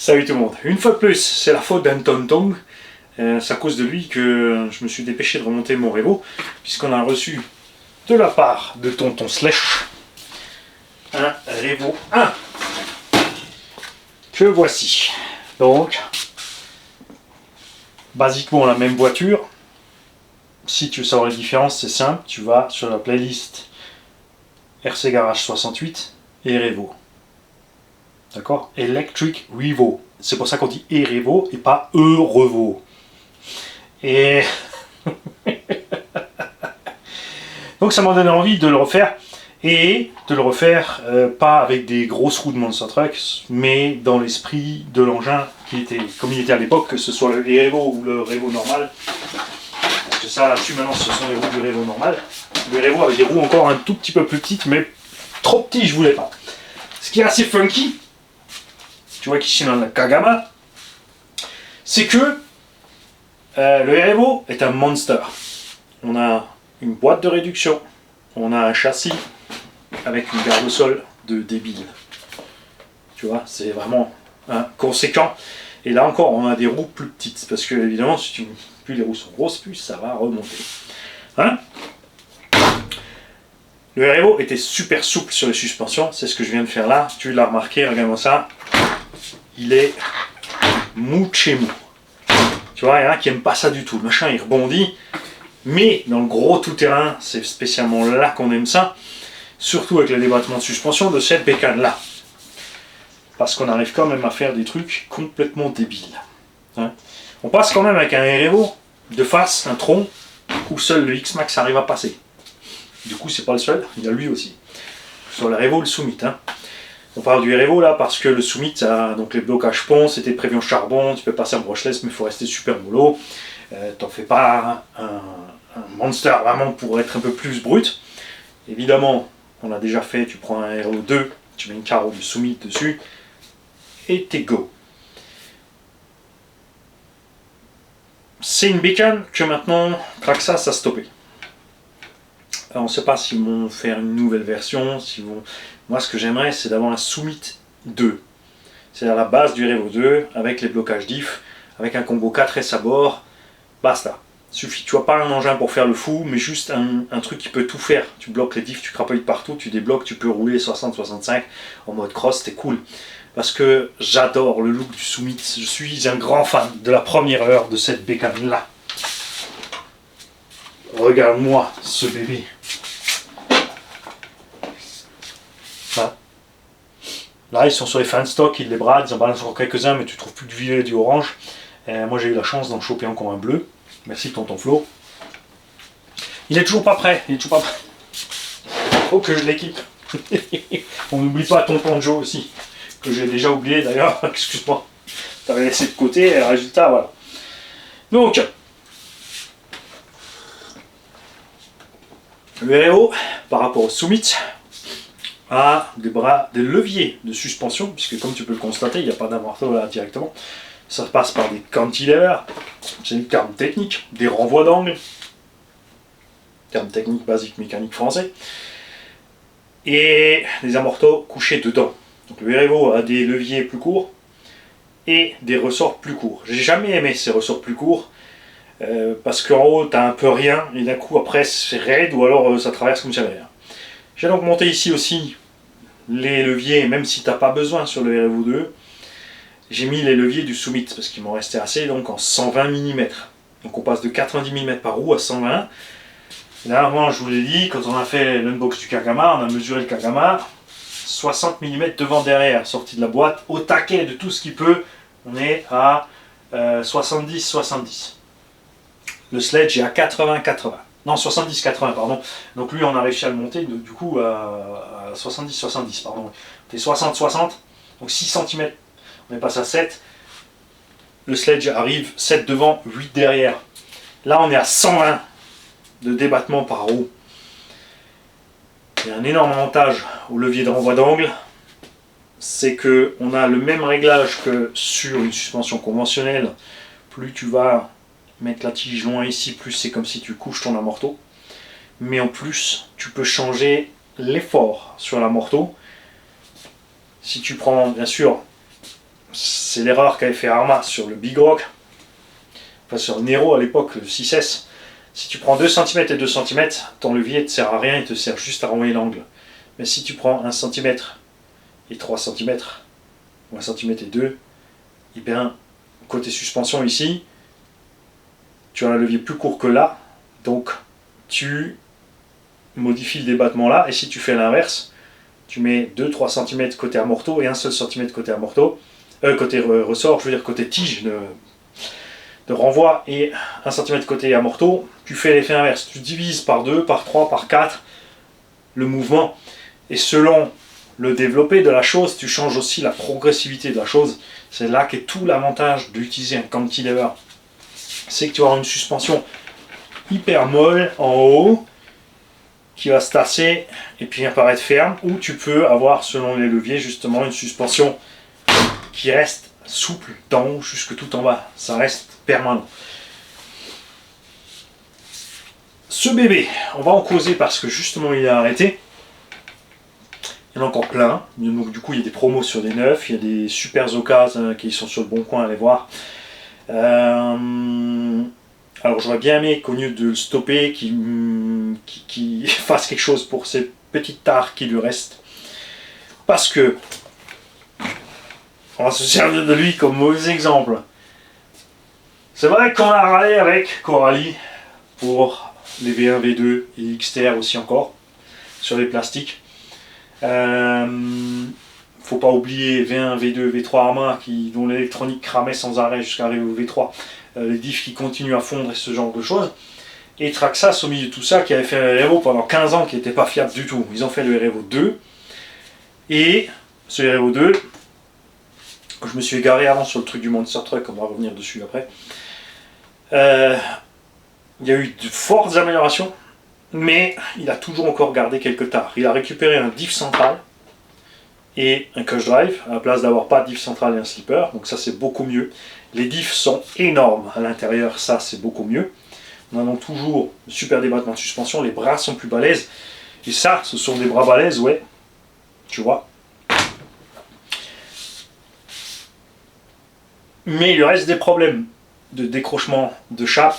Salut tout le monde. Une fois de plus, c'est la faute d'un tonton. C'est à cause de lui que je me suis dépêché de remonter mon Revo, puisqu'on a reçu de la part de tonton Slash un Revo 1 que voici. Donc, basiquement la même voiture. Si tu veux savoir les différences, c'est simple, tu vas sur la playlist RC Garage 68 et Revo. D'accord? Electric Revo. C'est pour ça qu'on dit E-Revo et pas E-Revo. Et donc ça m'a donné envie de le refaire. Et de le refaire pas avec des grosses roues de Monster Truck, mais dans l'esprit de l'engin qui était comme il était à l'époque, que ce soit le E-Revo ou le Revo normal. Parce que ça là-dessus maintenant ce sont les roues du Revo normal. Le Revo avait des roues encore un tout petit peu plus petites, mais trop petits je voulais pas. Ce qui est assez funky, tu vois qu'ici dans la Kagama, c'est que le Revo est un monster. On a une boîte de réduction, on a un châssis avec une garde au sol de débile. Tu vois, c'est vraiment conséquent. Et là encore, on a des roues plus petites, parce que évidemment, plus les roues sont grosses, plus ça va remonter. Hein? Le Revo était super souple sur les suspensions, c'est ce que je viens de faire là. Tu l'as remarqué, regarde-moi ça. Il est mou de chez mou. Tu vois, il y en a qui n'aiment pas ça du tout. Le machin, il rebondit. Mais dans le gros tout-terrain, c'est spécialement là qu'on aime ça. Surtout avec les débattements de suspension de cette bécane-là. Parce qu'on arrive quand même à faire des trucs complètement débiles. Hein? On passe quand même avec un Revo de face, un tronc, où seul le X-Max arrive à passer. Du coup, c'est pas le seul, il y a lui aussi. Sur le Revo, le Summit. Hein? On parle du Revo là parce que le Summit, donc les blocages ponts, c'était prévu en charbon, tu peux passer en brushless, mais il faut rester super mollo. T'en fais pas un monster vraiment pour être un peu plus brut. Évidemment, on l'a déjà fait, tu prends un Revo 2, tu mets une carreau de Summit dessus, et t'es go. C'est une bécane que maintenant, Traxxas a stoppé. Alors, on ne sait pas s'ils vont faire une nouvelle version, Moi, ce que j'aimerais, c'est d'avoir un Summit 2. C'est-à-dire la base du Revo 2, avec les blocages diff, avec un combo 4S à bord. Basta. Suffit. Tu vois, pas un engin pour faire le fou, mais juste un truc qui peut tout faire. Tu bloques les diffs, tu crapailles partout, tu débloques, tu peux rouler 60-65 en mode cross, c'est cool. Parce que j'adore le look du Summit. Je suis un grand fan de la première heure de cette bécane-là. Regarde-moi ce bébé. Hein? Là, ils sont sur les fan stock, ils les bradent, ils en balancent encore quelques-uns, mais tu trouves plus du violet et du orange. Moi, j'ai eu la chance d'en choper encore un bleu. Merci, tonton Flo. Il est toujours pas prêt. Faut que je l'équipe. On n'oublie pas tonton Joe aussi, que j'ai déjà oublié d'ailleurs. Excuse-moi. T'avais laissé de côté, et résultat, voilà. Donc, le Revo, par rapport au Summit, a des leviers de suspension, puisque comme tu peux le constater, il n'y a pas d'amortisseur là directement. Ça passe par des cantilevers, c'est une terme technique, des renvois d'angle, terme technique basique mécanique français, et des amortos couchés dedans. Donc le Revo a des leviers plus courts et des ressorts plus courts. J'ai jamais aimé ces ressorts plus courts, parce qu'en haut t'as un peu rien, et d'un coup après c'est raide, ou alors ça traverse comme ça derrière. J'ai donc monté ici aussi les leviers, même si t'as pas besoin sur le Revo 2, j'ai mis les leviers du Summit parce qu'il m'en restait assez, donc en 120 mm. Donc on passe de 90 mm par roue à 120. Dernièrement, je vous l'ai dit, quand on a fait l'unbox du Kagama, on a mesuré le Kagama, 60 mm devant derrière, sorti de la boîte, au taquet de tout ce qu'il peut, on est à 70-70. Le Sledge est à 80-80. Non, 70-80, pardon. Donc lui, on a réussi à le monter, du coup, à 70-70, pardon. C'est 60-60, donc 6 cm. On est passé à 7. Le Sledge arrive 7 devant, 8 derrière. Là, on est à 120 de débattement par roue. Il y a un énorme avantage au levier de renvoi d'angle. C'est qu'on a le même réglage que sur une suspension conventionnelle. Plus tu vas mettre la tige loin ici, plus c'est comme si tu couches ton amorto. Mais en plus, tu peux changer l'effort sur l'amorto. Si tu prends, bien sûr, c'est l'erreur qu'avait fait Arma sur le Big Rock, enfin sur le Nero à l'époque, le 6S. Si tu prends 2 cm et 2 cm, ton levier ne te sert à rien, il te sert juste à renvoyer l'angle. Mais si tu prends 1 cm et 3 cm, ou 1 cm et 2, et bien, côté suspension ici, tu as un levier plus court que là, donc tu modifies le débattement là, et si tu fais l'inverse, tu mets 2-3 cm côté amorto et 1 seul centimètre côté amorto, côté ressort, je veux dire côté tige de renvoi et 1 cm côté amorto, tu fais l'effet inverse, tu divises par 2, par 3, par 4 le mouvement, et selon le développé de la chose, tu changes aussi la progressivité de la chose. C'est là qu'est tout l'avantage d'utiliser un cantilever. C'est que tu auras une suspension hyper molle en haut, qui va se tasser et puis apparaître ferme, ou tu peux avoir, selon les leviers, justement une suspension qui reste souple d'en haut jusque tout en bas. Ça reste permanent. Ce bébé, on va en causer parce que justement il est arrêté. Il y en a encore plein. Donc, du coup, il y a des promos sur des neufs, il y a des super occasions qui sont sur le bon coin, allez voir. Alors j'aurais bien aimé qu'au lieu de le stopper, qu'il fasse quelque chose pour ces petites tares qui lui restent. Parce que on va se servir de lui comme mauvais exemple. C'est vrai qu'on a râlé avec Coralie pour les V1, V2 et XTR aussi encore, sur les plastiques. Faut pas oublier V1, V2, V3 Arma dont l'électronique cramait sans arrêt jusqu'à arriver au V3. Les diffs qui continuent à fondre et ce genre de choses. Et Traxxas au milieu de tout ça qui avait fait le REVO pendant 15 ans qui n'était pas fiable du tout. Ils ont fait le REVO 2. Et ce REVO 2, je me suis égaré avant sur le truc du Monster Truck, on va revenir dessus après. Il y a eu de fortes améliorations, mais il a toujours encore gardé quelques tares. Il a récupéré un diff central et un cush drive à la place d'avoir pas de diff central et un slipper, donc ça c'est beaucoup mieux. Les diffs sont énormes à l'intérieur, ça c'est beaucoup mieux. On a donc toujours un super débattement de suspension, les bras sont plus balèzes, et ça ce sont des bras balèzes, ouais, tu vois. Mais il lui reste des problèmes de décrochement de chape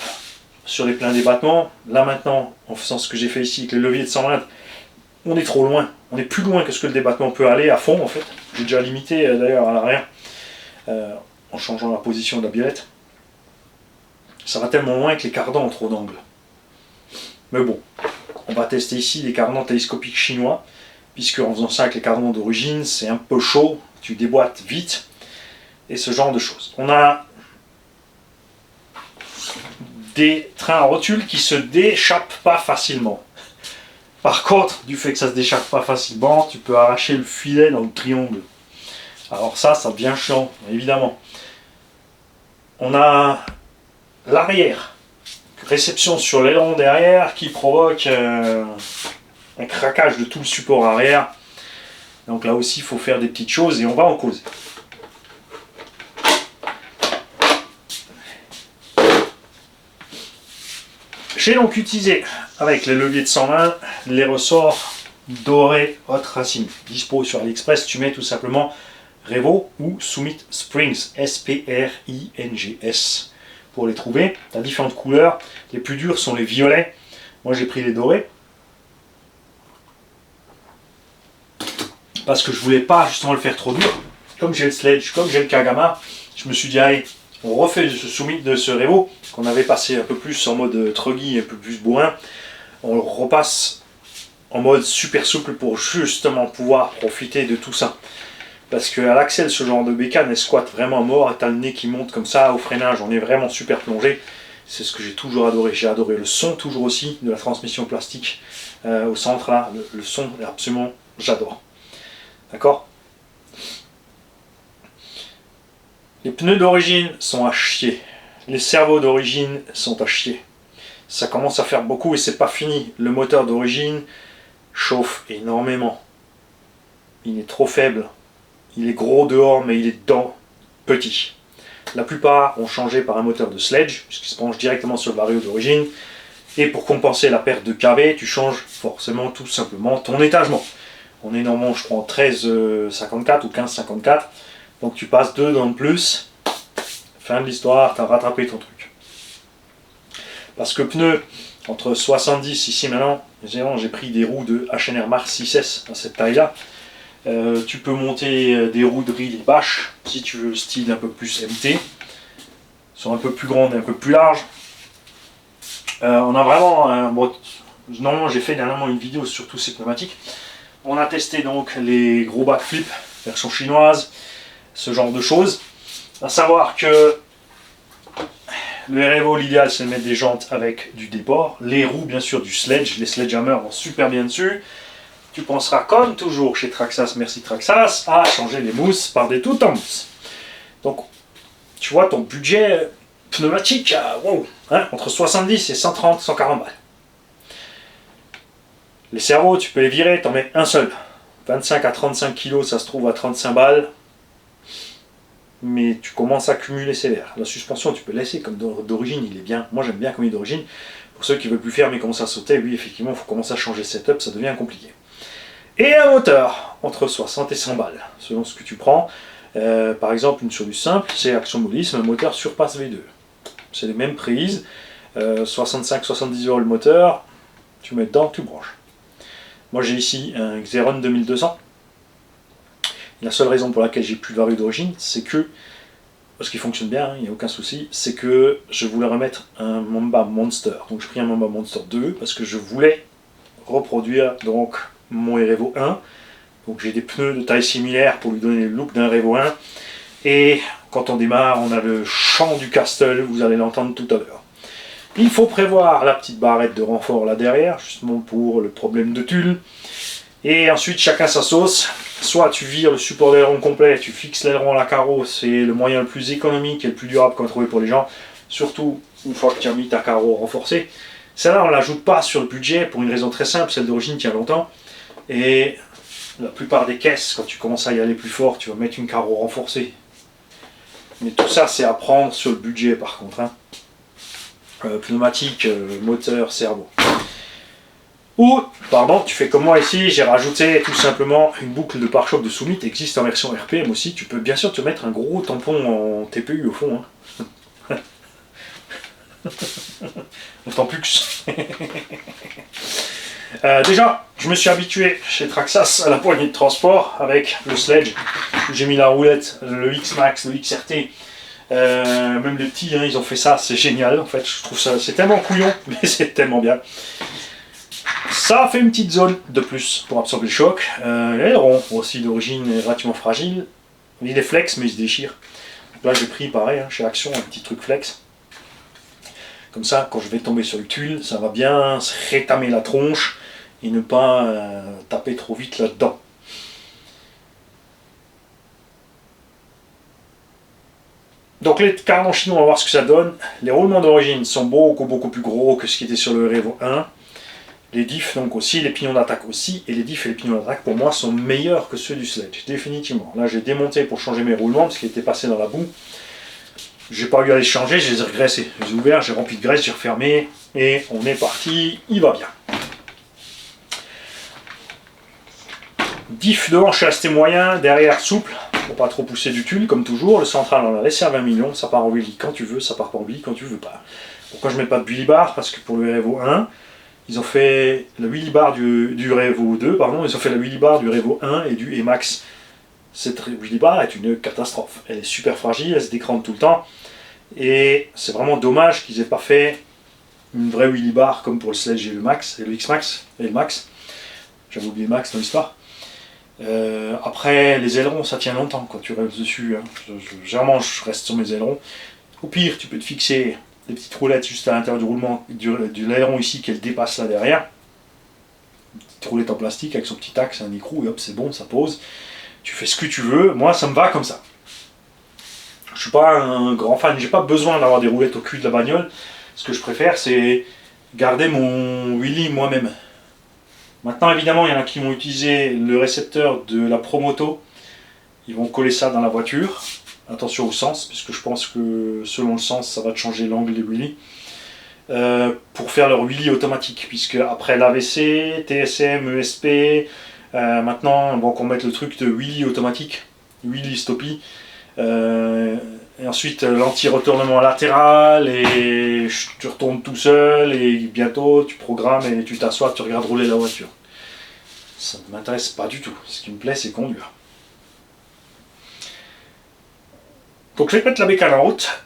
sur les pleins débattements. Là maintenant, en faisant ce que j'ai fait ici avec le levier de 120, on est trop loin. On est plus loin que ce que le débattement peut aller à fond en fait. J'ai déjà limité d'ailleurs à l'arrière en changeant la position de la biellette. Ça va tellement loin que les cardans ont trop d'angle. Mais bon, on va tester ici les cardans télescopiques chinois, puisque en faisant ça avec les cardans d'origine, c'est un peu chaud, tu déboîtes vite, et ce genre de choses. On a des trains à rotule qui se déchappent pas facilement. Par contre, du fait que ça se déchappe pas facilement, tu peux arracher le filet dans le triangle. Alors ça devient chiant, évidemment. On a l'arrière, réception sur l'aileron derrière qui provoque un craquage de tout le support arrière. Donc là aussi, il faut faire des petites choses et on va en causer. J'ai donc utilisé avec les leviers de 120 les ressorts dorés haute racine. Dispo sur AliExpress, tu mets tout simplement Revo ou Summit Springs, S-P-R-I-N-G-S pour les trouver. Tu as différentes couleurs, les plus durs sont les violets, moi j'ai pris les dorés. Parce que je voulais pas justement le faire trop dur. Comme j'ai le Sledge, comme j'ai le Kagama, je me suis dit allez, on refait ce Summit de ce Revo qu'on avait passé un peu plus en mode truggy, un peu plus bourrin. On le repasse en mode super souple pour justement pouvoir profiter de tout ça. Parce qu'à l'axel, ce genre de bécane, elle squatte vraiment mort et t'as le nez qui monte comme ça au freinage, on est vraiment super plongé. C'est ce que j'ai toujours adoré. J'ai adoré le son toujours aussi de la transmission plastique au centre là. Le son, absolument, j'adore. D'accord ? Les pneus d'origine sont à chier. Les servos d'origine sont à chier. Ça commence à faire beaucoup et c'est pas fini. Le moteur d'origine chauffe énormément. Il est trop faible. Il est gros dehors mais il est dedans petit. La plupart ont changé par un moteur de Sledge puisqu'il se branche directement sur le vario d'origine. Et pour compenser la perte de kV, tu changes forcément tout simplement ton étagement. On est normalement, je prends 13,54 ou 15,54. Donc tu passes 2 dans le plus, fin de l'histoire, tu as rattrapé ton truc. Parce que pneus, entre 70 ici maintenant, j'ai pris des roues de H&R Mars 6S à cette taille-là. Tu peux monter des roues de Ridley Bash si tu veux le style un peu plus MT. Elles sont un peu plus grandes et un peu plus larges. On a vraiment non, j'ai fait dernièrement une vidéo sur tous ces pneumatiques. On a testé donc les gros backflip, version chinoise, ce genre de choses. À savoir que le REVO, l'idéal c'est de mettre des jantes avec du déport. Les roues, bien sûr, du sledge. Les sledgehammers vont super bien dessus. Tu penseras, comme toujours chez Traxxas, merci Traxxas, à changer les mousses par des toutes en mousse. Donc, tu vois, ton budget pneumatique, wow, hein, entre 70 et 130, 140 balles. Les servos, tu peux les virer, t'en mets un seul. 25 à 35 kg, ça se trouve à 35 balles. Mais tu commences à cumuler sévère. La suspension, tu peux laisser comme d'origine, il est bien. Moi, j'aime bien comme il est d'origine. Pour ceux qui ne veulent plus faire mais commencent à sauter, oui, effectivement, il faut commencer à changer setup, ça devient compliqué. Et un moteur, entre 60 et 100 balles, selon ce que tu prends. Par exemple, une solution simple, c'est Action Molis, un moteur Surpass V2. C'est les mêmes prises, 65-70 € le moteur, tu mets dedans, tu branches. Moi j'ai ici un Xeron 2200. La seule raison pour laquelle j'ai plus de varieux d'origine, c'est que, parce qu'il fonctionne bien, il n'y a aucun souci, c'est que je voulais remettre un Mamba Monster. Donc j'ai pris un Mamba Monster 2 parce que je voulais reproduire donc mon Revo 1. Donc j'ai des pneus de taille similaire pour lui donner le look d'un Revo 1. Et quand on démarre, on a le chant du Castle, vous allez l'entendre tout à l'heure. Il faut prévoir la petite barrette de renfort là derrière, justement pour le problème de tulle. Et ensuite, chacun sa sauce. Soit tu vires le support d'aileron complet, tu fixes l'aileron à la carreau, c'est le moyen le plus économique et le plus durable qu'on trouve pour les gens. Surtout une fois que tu as mis ta carreau renforcée. Celle-là, on ne l'ajoute pas sur le budget pour une raison très simple, celle d'origine tient longtemps. Et la plupart des caisses, quand tu commences à y aller plus fort, tu vas mettre une carreau renforcée. Mais tout ça, c'est à prendre sur le budget par contre. Hein. Pneumatique, moteur, servo. Ou, pardon, tu fais comme moi ici, j'ai rajouté tout simplement une boucle de pare-choc de Summit, existe en version RPM aussi. Tu peux bien sûr te mettre un gros tampon en TPU au fond. Hein. On t'en plus que déjà, je me suis habitué chez Traxxas à la poignée de transport avec le sledge. J'ai mis la roulette, le X-Max, le XRT. Même les petits, hein, ils ont fait ça, c'est génial en fait. Je trouve ça, c'est tellement couillon, mais c'est tellement bien. Ça fait une petite zone de plus pour absorber le choc. L'aileron, aussi d'origine relativement fragile. Il est flex, mais il se déchire. Donc là, j'ai pris pareil, hein, chez Action, un petit truc flex. Comme ça, quand je vais tomber sur le tulle, ça va bien se rétamer la tronche et ne pas taper trop vite là-dedans. Donc les carnons chinois, on va voir ce que ça donne. Les roulements d'origine sont beaucoup plus gros que ce qui était sur le Revo 1. Les diffs donc aussi, les pignons d'attaque aussi, et les diffs et les pignons d'attaque pour moi sont meilleurs que ceux du sledge, définitivement. Là j'ai démonté pour changer mes roulements parce qu'ils étaient passés dans la boue. J'ai pas eu à les changer, je les ai regraissés. Je les ai ouverts, j'ai rempli de graisse, j'ai refermé, et on est parti, il va bien. Diff devant, je suis resté moyen, derrière souple, pour pas trop pousser du tulle, comme toujours. Le central, on l'a laissé à 20 millions, ça part en wheelie quand tu veux, ça part pas en wheelie quand tu veux pas. Pourquoi je mets pas de wheelie bar? Parce que pour le Revo 1, ils ont fait la wheelie bar du Revo 2, pardon, ils ont fait la wheelie bar du Revo 1 et du Emax. Cette wheelie bar est une catastrophe. Elle est super fragile, elle se décrante tout le temps. Et c'est vraiment dommage qu'ils aient pas fait une vraie wheelie bar comme pour le Sledge et le Max, et le X-Max et le Max. J'avais oublié le Max dans l'histoire. Après, les ailerons, ça tient longtemps quand tu restes dessus. Hein. Généralement, je reste sur mes ailerons. Au pire, tu peux te fixer des petites roulettes juste à l'intérieur du roulement, de l'aileron ici qu'elle dépasse là derrière. Une petite roulette en plastique avec son petit axe, un écrou, et hop, c'est bon, ça pose. Tu fais ce que tu veux. Moi, ça me va comme ça. Je suis pas un grand fan, j'ai pas besoin d'avoir des roulettes au cul de la bagnole. Ce que je préfère, c'est garder mon wheelie moi-même. Maintenant, évidemment, il y en a qui vont utiliser le récepteur de la Promoto. Ils vont coller ça dans la voiture. Attention au sens, puisque je pense que selon le sens, ça va te changer l'angle des wheelies. Pour faire leur wheelie automatique, puisque après l'AVC, TSM, ESP, maintenant, bon, qu'on mette le truc de wheelie automatique, wheelie stoppie. Et ensuite l'anti-retournement latéral et tu retournes tout seul et bientôt tu programmes et tu t'assois, tu regardes rouler la voiture. Ça ne m'intéresse pas du tout. Ce qui me plaît, c'est conduire. Donc je vais te mettre la bécane en route.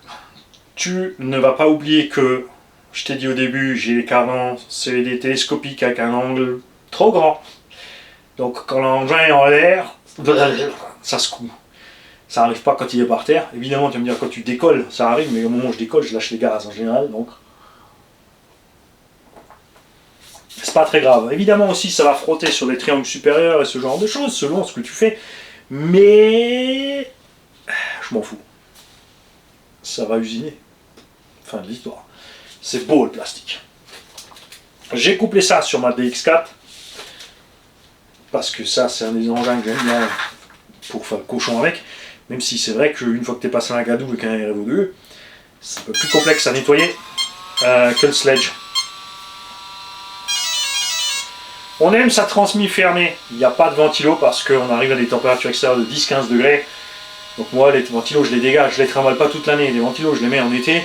Tu ne vas pas oublier que, je t'ai dit au début, j'ai les carnans CVD télescopiques avec un angle trop grand. Donc quand l'engin est en l'air, ça secoue. Ça n'arrive pas quand il est par terre. Évidemment, tu vas me dire quand tu décolles, ça arrive, mais au moment où je décolle, je lâche les gaz en général. Donc c'est pas très grave. Évidemment aussi, ça va frotter sur les triangles supérieurs et ce genre de choses, selon ce que tu fais. Mais je m'en fous. Ça va usiner. Fin de l'histoire. C'est beau le plastique. J'ai couplé ça sur ma DX4 parce que ça, c'est un des engins que j'aime bien pour faire le cochon avec. Même si c'est vrai qu'une fois que tu es passé un gadou avec un REVO2, c'est un peu plus complexe à nettoyer que le sledge. On aime sa transmise fermée. Il n'y a pas de ventilo parce qu'on arrive à des températures extérieures de 10-15 degrés. Donc moi, les ventilos, je les dégage, je les trimballe pas toute l'année. Les ventilos, je les mets en été.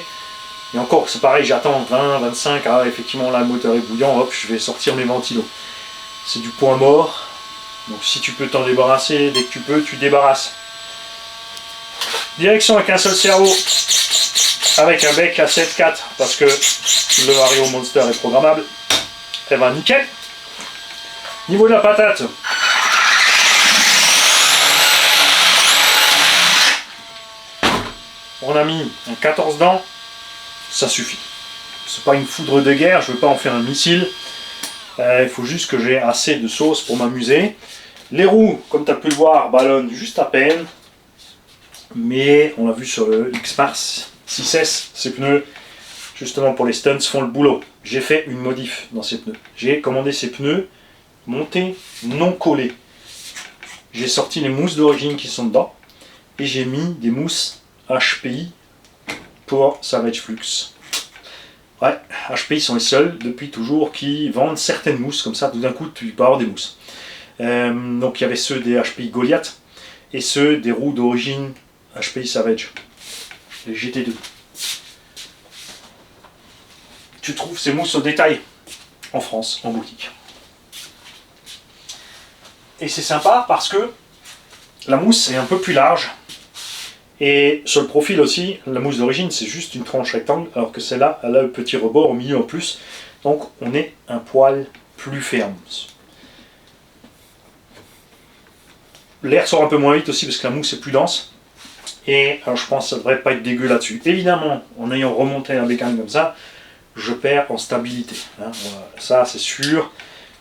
Et encore, c'est pareil, j'attends 20, 25, ah effectivement là le moteur est bouillant, hop, je vais sortir mes ventilos. C'est du point mort. Donc si tu peux t'en débarrasser, dès que tu peux, tu débarrasses. Direction avec un seul cerveau, avec un bec à 7.4, parce que le Vario Monster est programmable. Eh ben nickel. Niveau de la patate. On a mis un 14 dents, ça suffit. C'est pas une foudre de guerre, je veux pas en faire un missile. Il faut juste que j'ai assez de sauce pour m'amuser. Les roues, comme tu as pu le voir, ballonnent juste à peine. Mais on l'a vu sur le X-Mars 6S, ces pneus, justement pour les stunts, font le boulot. J'ai fait une modif dans ces pneus. J'ai commandé ces pneus montés, non collés. J'ai sorti les mousses d'origine qui sont dedans. Et j'ai mis des mousses HPI pour Savage Flux. Ouais, HPI sont les seuls depuis toujours qui vendent certaines mousses, comme ça tout d'un coup tu peux avoir des mousses. Donc il y avait ceux des HPI Goliath et ceux des roues d'origine HPI Savage, les GT2. Tu trouves ces mousses au détail en France, en boutique. Et c'est sympa parce que la mousse est un peu plus large. Et sur le profil aussi, la mousse d'origine c'est juste une tranche rectangle, alors que celle-là, elle a le petit rebord au milieu en plus. Donc on est un poil plus ferme. L'air sort un peu moins vite aussi parce que la mousse est plus dense. Et alors, je pense que ça ne devrait pas être dégueu là-dessus. Évidemment, en ayant remonté la bécane comme ça, je perds en stabilité. Hein, voilà, ça c'est sûr.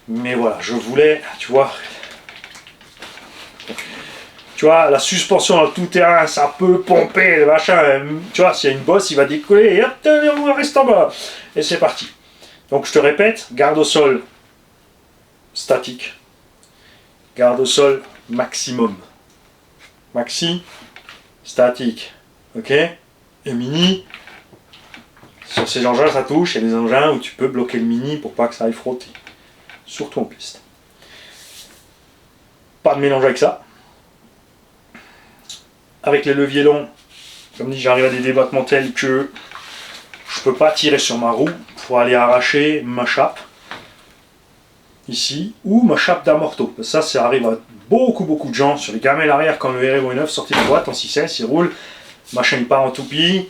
Mais voilà, je voulais, tu vois, la suspension dans le tout-terrain, ça peut pomper, le machin. Tu vois, s'il y a une bosse, il va décoller et hop, on va rester en bas. Et c'est parti. Donc je te répète, garde au sol statique. Garde au sol maximum. Maxi, statique. Ok? Et mini, sur ces engins, ça touche. Il y a des engins où tu peux bloquer le mini pour pas que ça aille frotter. Surtout en piste. Pas de mélange avec ça. Avec les leviers longs, comme dit, j'arrive à des débattements tels que je peux pas tirer sur ma roue pour aller arracher ma chape ici ou ma chape d'amorto. Ça arrive à beaucoup de gens sur les gamelles arrière quand le REVO 9 sorti de boîte en 6S, ils roulent, machin il part en toupie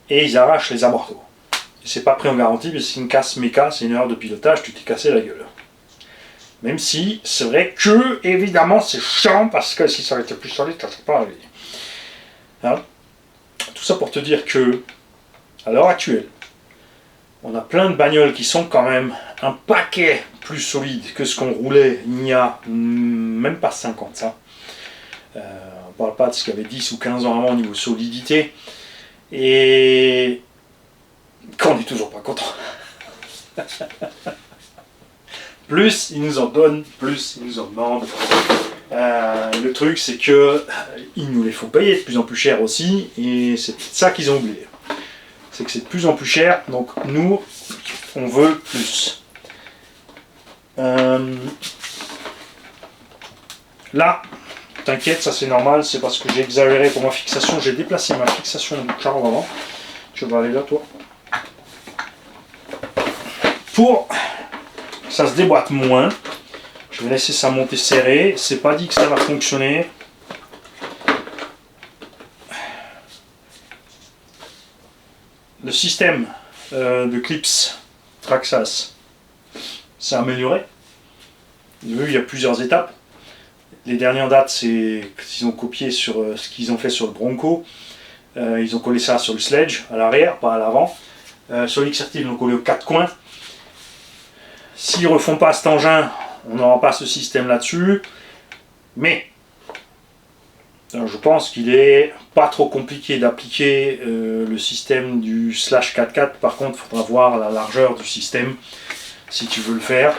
et ils arrachent les amortos. Et c'est pas pris en garantie, mais c'est une casse méca, c'est une heure de pilotage, tu t'es cassé la gueule. Même si c'est vrai que évidemment c'est chiant parce que si ça avait été plus solide, ça serait pas arrivé. Hein? Tout ça pour te dire que, à l'heure actuelle, on a plein de bagnoles qui sont quand même un paquet plus solides que ce qu'on roulait il n'y a même pas 50 ça. On parle pas de ce qu'il y avait 10 ou 15 ans avant au niveau solidité. Et qu'on n'est toujours pas content. Plus ils nous en donnent, plus ils nous en demandent. Le truc c'est que ils nous les font payer de plus en plus cher aussi, et c'est ça qu'ils ont oublié. C'est que c'est de plus en plus cher, donc nous on veut plus. Là, t'inquiète, ça c'est normal, c'est parce que j'ai exagéré pour ma fixation, j'ai déplacé ma fixation du carreau avant. Je vais aller là, toi. Pour que ça se déboîte moins, je vais laisser ça monter serré. C'est pas dit que ça va fonctionner. Le système de clips Traxxas s'est amélioré. Il y a plusieurs étapes. Les dernières dates, c'est qu'ils ont copié sur ce qu'ils ont fait sur le Bronco. Ils ont collé ça sur le Sledge, à l'arrière, pas à l'avant. Sur l'XRT, ils l'ont collé aux 4 coins. S'ils ne refont pas cet engin, on n'aura pas ce système là-dessus. Mais je pense qu'il est pas trop compliqué d'appliquer le système du Slash 4x4. Par contre, il faudra voir la largeur du système si tu veux le faire.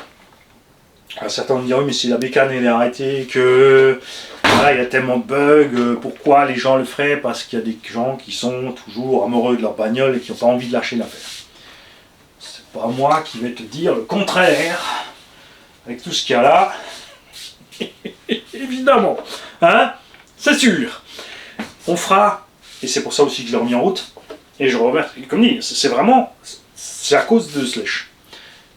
Certains vont me dire oui, mais si la bécane elle est arrêtée, que voilà, il y a tellement de bugs, pourquoi les gens le feraient? Parce qu'il y a des gens qui sont toujours amoureux de leur bagnole et qui n'ont pas envie de lâcher l'affaire. C'est pas moi qui vais te dire le contraire avec tout ce qu'il y a là. Évidemment, hein, c'est sûr. On fera, et c'est pour ça aussi que je l'ai remis en route, et je remercie, comme dit, c'est vraiment, c'est à cause de Slash.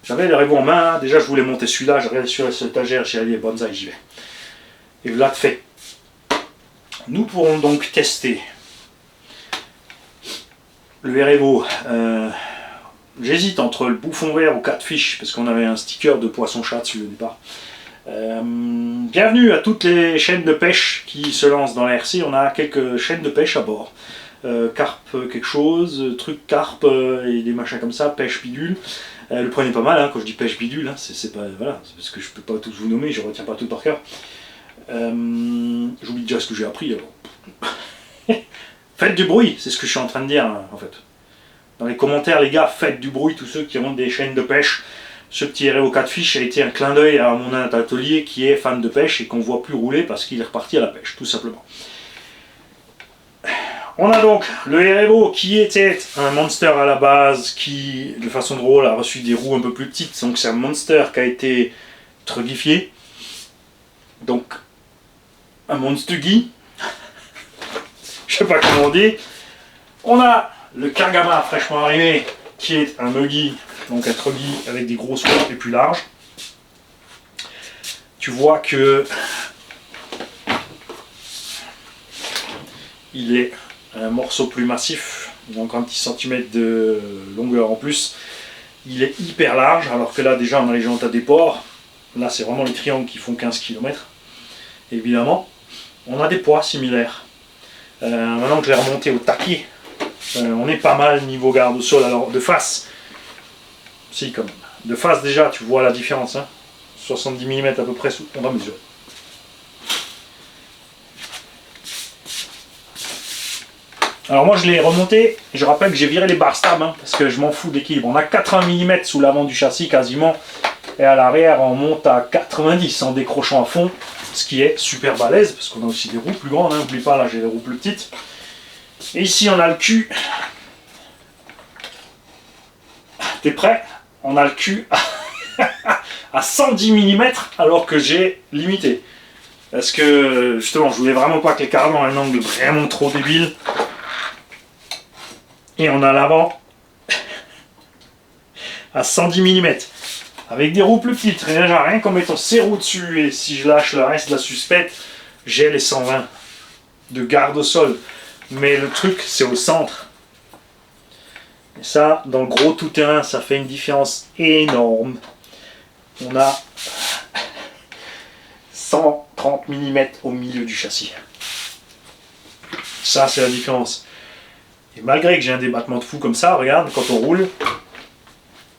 J'avais les rêves en main, déjà je voulais monter celui-là, je regardais sur cette étagère, j'ai allé bonsaï, j'y vais. Et voilà de fait. Nous pourrons donc tester le Erevo. J'hésite entre le bouffon vert ou Catfish, parce qu'on avait un sticker de poisson-chat dessus au départ. Bienvenue à toutes les chaînes de pêche qui se lancent dans la RC, on a quelques chaînes de pêche à bord. Carpe quelque chose, truc carpe et des machins comme ça, pêche bidule. Le prenez pas mal, hein, quand je dis pêche bidule, hein, c'est pas, voilà, c'est parce que je peux pas tous vous nommer, je retiens pas tout par cœur. J'oublie déjà ce que j'ai appris alors. Faites du bruit, c'est ce que je suis en train de dire en fait. Dans les commentaires les gars, faites du bruit, tous ceux qui ont des chaînes de pêche. Ce petit Erevo Catfish a été un clin d'œil à mon atelier qui est fan de pêche et qu'on voit plus rouler parce qu'il est reparti à la pêche, tout simplement. On a donc le Erevo qui était un monster à la base qui, de façon drôle, a reçu des roues un peu plus petites. Donc c'est un monster qui a été trugifié. Donc un monstugui. Je sais pas comment on dit. On a le Kagama fraîchement arrivé qui est un muggy, donc un truggy avec des grosses roues et plus larges. Tu vois que il est un morceau plus massif, donc un petit centimètre de longueur en plus. Il est hyper large, alors que là déjà on a les jantes à déport. Là c'est vraiment les triangles qui font 15 km. Évidemment, on a des poids similaires. Maintenant que je l'ai remonté au taquet, on est pas mal niveau garde au sol. Alors de face, si quand même. De face déjà tu vois la différence. Hein. 70 mm à peu près, on va mesurer. Alors moi je l'ai remonté, je rappelle que j'ai viré les barres stables, hein, parce que je m'en fous d'équilibre. On a 80 mm sous l'avant du châssis quasiment, et à l'arrière on monte à 90 en décrochant à fond, ce qui est super balèze, parce qu'on a aussi des roues plus grandes, hein, n'oublie pas, là j'ai des roues plus petites. Et ici on a le cul. T'es prêt? On a le cul à 110 mm alors que j'ai limité. Parce que justement je voulais vraiment pas que les carrons aient un angle vraiment trop débile. Et on a l'avant à 110 mm avec des roues plus petites. Rien qu'en mettant ces roues dessus et si je lâche le reste de la suspecte, j'ai les 120 de garde au sol. Mais le truc c'est au centre. Et ça, dans le gros tout-terrain, ça fait une différence énorme. On a 130 mm au milieu du châssis. Ça c'est la différence. Et malgré que j'ai un débattement de fou comme ça, regarde, quand on roule, il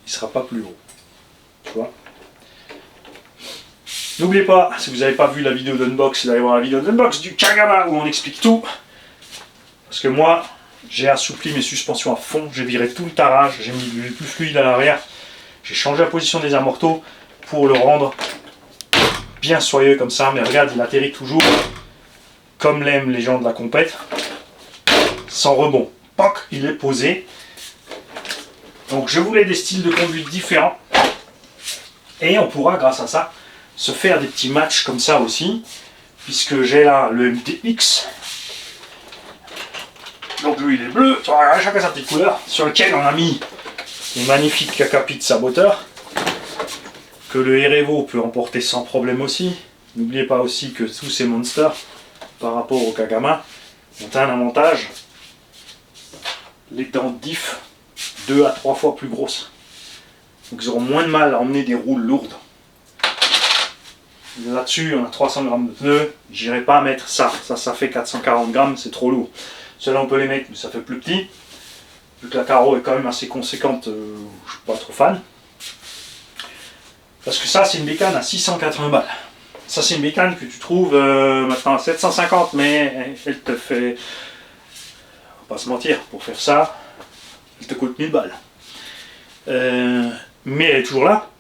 ne sera pas plus haut. Tu vois? N'oubliez pas, si vous n'avez pas vu la vidéo d'unbox, d'aller voir la vidéo d'unbox du Kagama où on explique tout. Parce que moi, j'ai assoupli mes suspensions à fond, j'ai viré tout le tarage, j'ai mis du plus fluide à l'arrière. J'ai changé la position des amortos pour le rendre bien soyeux comme ça. Mais regarde, il atterrit toujours comme l'aiment les gens de la compète, sans rebond. Poc, il est posé. Donc je voulais des styles de conduite différents. Et on pourra, grâce à ça, se faire des petits matchs comme ça aussi. puisque j'ai là le MTX. Donc lui il est bleu, tu vois, chacun sa petite couleur, sur lequel on a mis les magnifiques Kakapit saboteurs, que le Erevo peut emporter sans problème aussi. N'oubliez pas aussi que tous ces monsters, par rapport au Kagama, ont un avantage, les dents de diff 2 à 3 fois plus grosses. Donc ils auront moins de mal à emmener des roues lourdes. Là-dessus, on a 300 grammes de pneus, j'irai pas mettre ça. Ça fait 440 grammes, c'est trop lourd. Ceux-là on peut les mettre, mais ça fait plus petit. Vu que la carreau est quand même assez conséquente, je suis pas trop fan. Parce que ça, c'est une bécane à 680 balles. Ça, c'est une bécane que tu trouves maintenant à 750, mais elle te fait, on va pas se mentir, pour faire ça, elle te coûte 1000 balles. Mais elle est toujours là,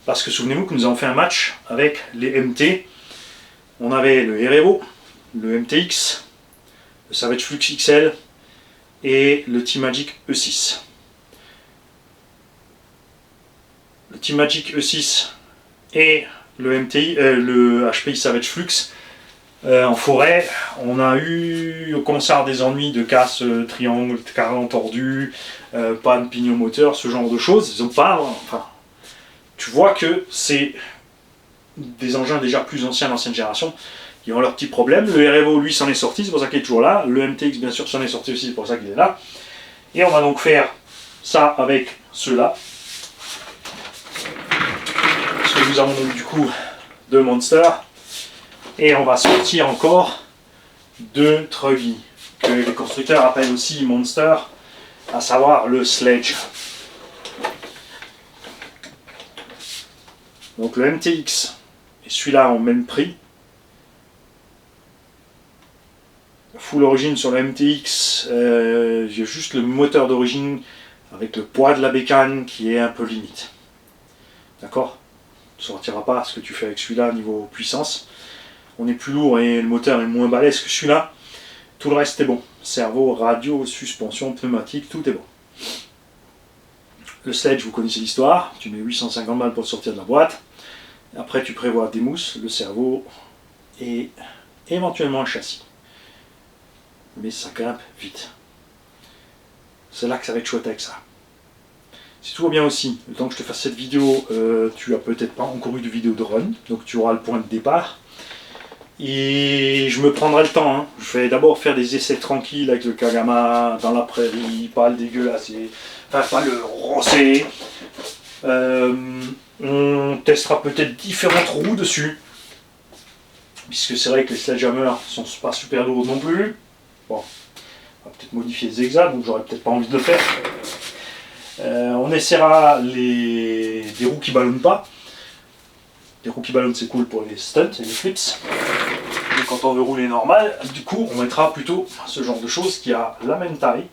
parce que souvenez-vous que nous avons fait un match avec les MT. On avait le Erevo, le MTX, le Savage Flux XL et le T-Magic E6. Le T-Magic E6 et le le HPI Savage Flux en forêt, on a commencé à avoir des ennuis de casse triangle, cardan tordu, panne pignon moteur, ce genre de choses. Ils ont pas, enfin, tu vois que c'est des engins déjà plus anciens, d'ancienne génération, qui ont leurs petits problèmes. Le Erevo, lui, s'en est sorti, c'est pour ça qu'il est toujours là. Le MTX, bien sûr, s'en est sorti aussi, c'est pour ça qu'il est là. Et on va donc faire ça avec ceux-là. Parce que nous avons donc du coup deux monsters. Et on va sortir encore deux Truggy, que les constructeurs appellent aussi Monster, à savoir le Sledge. Donc le MTX et celui-là en même prix. Full origine sur le MTX, j'ai juste le moteur d'origine avec le poids de la bécane qui est un peu limite. D'accord? Tu ne sortiras pas ce que tu fais avec celui-là niveau puissance. On est plus lourd et le moteur est moins balèze que celui-là. Tout le reste est bon. Cerveau, radio, suspension, pneumatique, tout est bon. Le Sledge, vous connaissez l'histoire. Tu mets 850 balles pour le sortir de la boîte. Après, tu prévois des mousses, le cerveau et éventuellement un châssis. Mais ça grimpe vite. C'est là que ça va être chouette avec ça. Si tout va bien aussi, le temps que je te fasse cette vidéo, tu as peut-être pas encore eu de vidéo de run, donc tu auras le point de départ. Et je me prendrai le temps, hein. Je vais d'abord faire des essais tranquilles avec le Kagama dans la prairie, pas le dégueulasser, enfin pas le rosser. On testera peut-être différentes roues dessus, puisque c'est vrai que les Sledgehammer sont pas super lourdes non plus. Bon, on va peut-être modifier les zigzags, donc j'aurais peut-être pas envie de le faire. On essaiera des roues qui ballonnent pas. Les roues qui ballonnent, c'est cool pour les stunts et les flips. Mais quand on veut rouler normal, du coup, on mettra plutôt ce genre de choses qui a la même taille,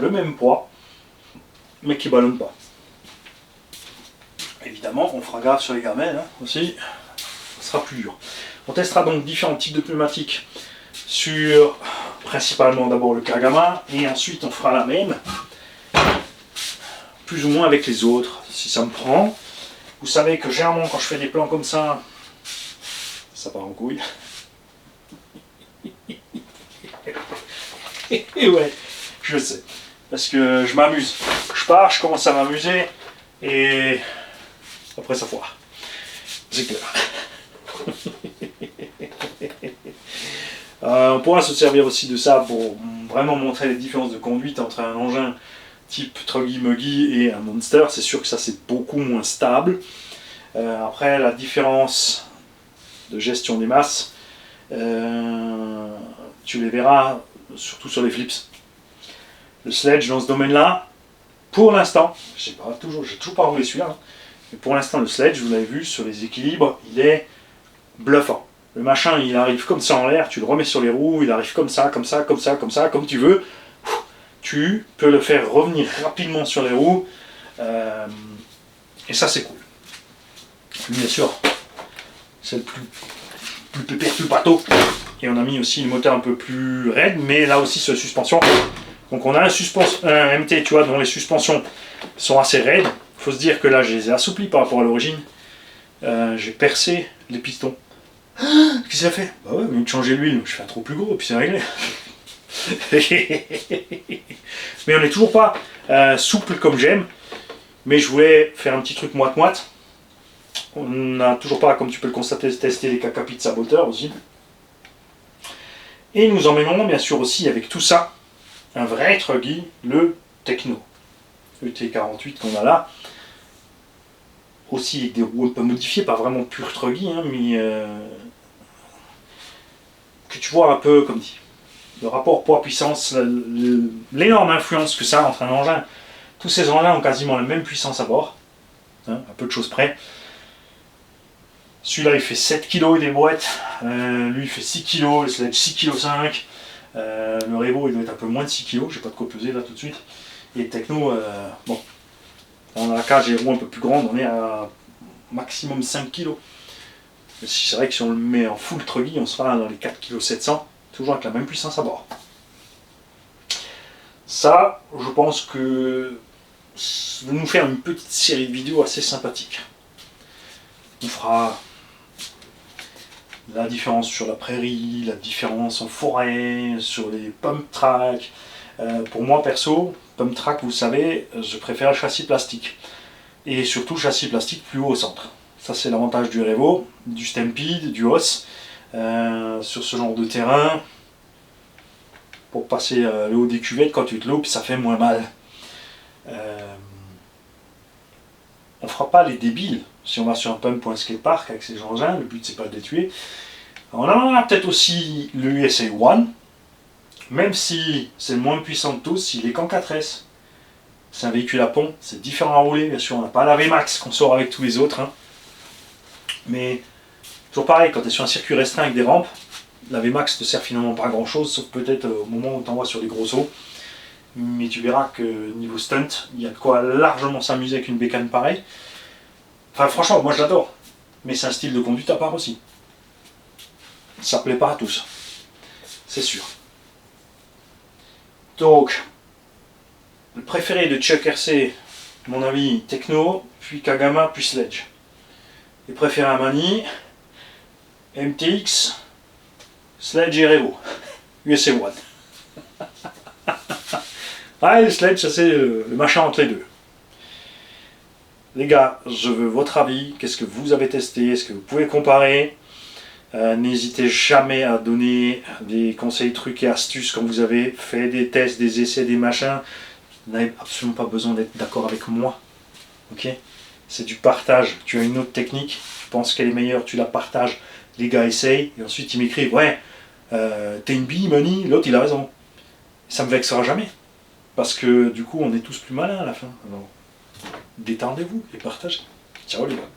le même poids, mais qui ballonne pas. Évidemment, on fera gaffe sur les gamelles hein, aussi, ça sera plus dur. On testera donc différents types de pneumatiques sur principalement d'abord le Kagama, et ensuite on fera la même, plus ou moins avec les autres, si ça me prend. Vous savez que généralement quand je fais des plans comme ça part en couille. Et ouais, je sais, parce que je m'amuse. Je pars, je commence à m'amuser, et après ça foire. C'est clair. On pourra se servir aussi de ça pour vraiment montrer les différences de conduite entre un engin type Truggy Muggy et un Monster. C'est sûr que ça c'est beaucoup moins stable. Après la différence de gestion des masses, tu les verras surtout sur les flips. Le Sledge dans ce domaine-là, pour l'instant, j'ai toujours pas roulé celui-là, hein, mais pour l'instant le Sledge, vous l'avez vu sur les équilibres, il est bluffant. Le machin, il arrive comme ça en l'air, tu le remets sur les roues, il arrive comme ça, comme ça, comme ça, comme ça, comme tu veux. Tu peux le faire revenir rapidement sur les roues, et ça c'est cool. Bien sûr, c'est le plus pépère, plus bateau. Et on a mis aussi le moteur un peu plus raide, mais là aussi sur la suspension. Donc on a un MT, tu vois, dont les suspensions sont assez raides. Il faut se dire que là, je les ai assouplis par rapport à l'origine. J'ai percé les pistons Qu'est-ce qu'il a fait? Bah ouais, mais de changer l'huile, je fais un trop plus gros, et puis c'est réglé. Mais on n'est toujours pas souple comme j'aime. Mais je voulais faire un petit truc moite-moite. On n'a toujours pas, comme tu peux le constater, testé les caca pizza butter aussi. Et nous emmènerons bien sûr aussi avec tout ça un vrai truggy, le Techno. Le T48 qu'on a là. Aussi avec des roues un peu modifiées, pas vraiment pur truggy, hein, mais que tu vois un peu comme dit. Le rapport poids-puissance, l'énorme influence que ça a entre un engin. Tous ces engins ont quasiment la même puissance à bord, hein, à peu de choses près. Celui-là il fait 7 kg il est boîte, lui il fait 6 kg, le Sledge 6 kg 5, le Revo il doit être un peu moins de 6 kg, j'ai pas de quoi peser là tout de suite. Et le Techno, bon, on a la cage et les roues un peu plus grande, on est à maximum 5 kg. C'est vrai que si on le met en full truggy, on sera dans les 4 kg 700, toujours avec la même puissance à bord. Ça, je pense que ça va nous faire une petite série de vidéos assez sympathique. On fera la différence sur la prairie, la différence en forêt, sur les pump track. Pour moi perso, pump track, vous le savez, je préfère le châssis plastique. Et surtout châssis plastique plus haut au centre. Ça c'est l'avantage du Revo, du Stampede, du Hoss. Sur ce genre de terrain, pour passer le haut des cuvettes, quand tu te loupes, ça fait moins mal. On fera pas les débiles si on va sur un pump ou un skatepark avec ces engins, le but c'est pas de les tuer. On en a peut-être aussi le USA One, même si c'est le moins puissant de tous, il est qu'en 4S. C'est un véhicule à pont, c'est différent à rouler, bien sûr, on n'a pas la VMAX qu'on sort avec tous les autres. Hein. Mais toujours pareil, quand tu es sur un circuit restreint avec des rampes, la VMAX te sert finalement pas à grand chose, sauf peut-être au moment où tu envoies sur les gros sauts. Mais tu verras que niveau stunt, il y a de quoi largement s'amuser avec une bécane pareille. Enfin franchement, moi je l'adore. Mais c'est un style de conduite à part aussi. Ça plaît pas à tous. C'est sûr. Donc, le préféré de Chuck RC, à mon avis, Techno, puis Kagama, puis Sledge. Les préférés à Mani, MTX, Sledge et Revo. USA One. Ah, le Sledge, ça c'est le machin entre les deux. Les gars, je veux votre avis. Qu'est-ce que vous avez testé? Est-ce que vous pouvez comparer? N'hésitez jamais à donner des conseils, trucs et astuces quand vous avez fait des tests, des essais, des machins. Vous n'avez absolument pas besoin d'être d'accord avec moi. Ok? C'est du partage. Tu as une autre technique, tu penses qu'elle est meilleure, tu la partages. Les gars essayent et ensuite ils m'écrivent ouais, t'es une bille, Money, l'autre il a raison. Ça me vexera jamais. Parce que du coup on est tous plus malins à la fin. Alors, détendez-vous et partagez. Ciao les gars.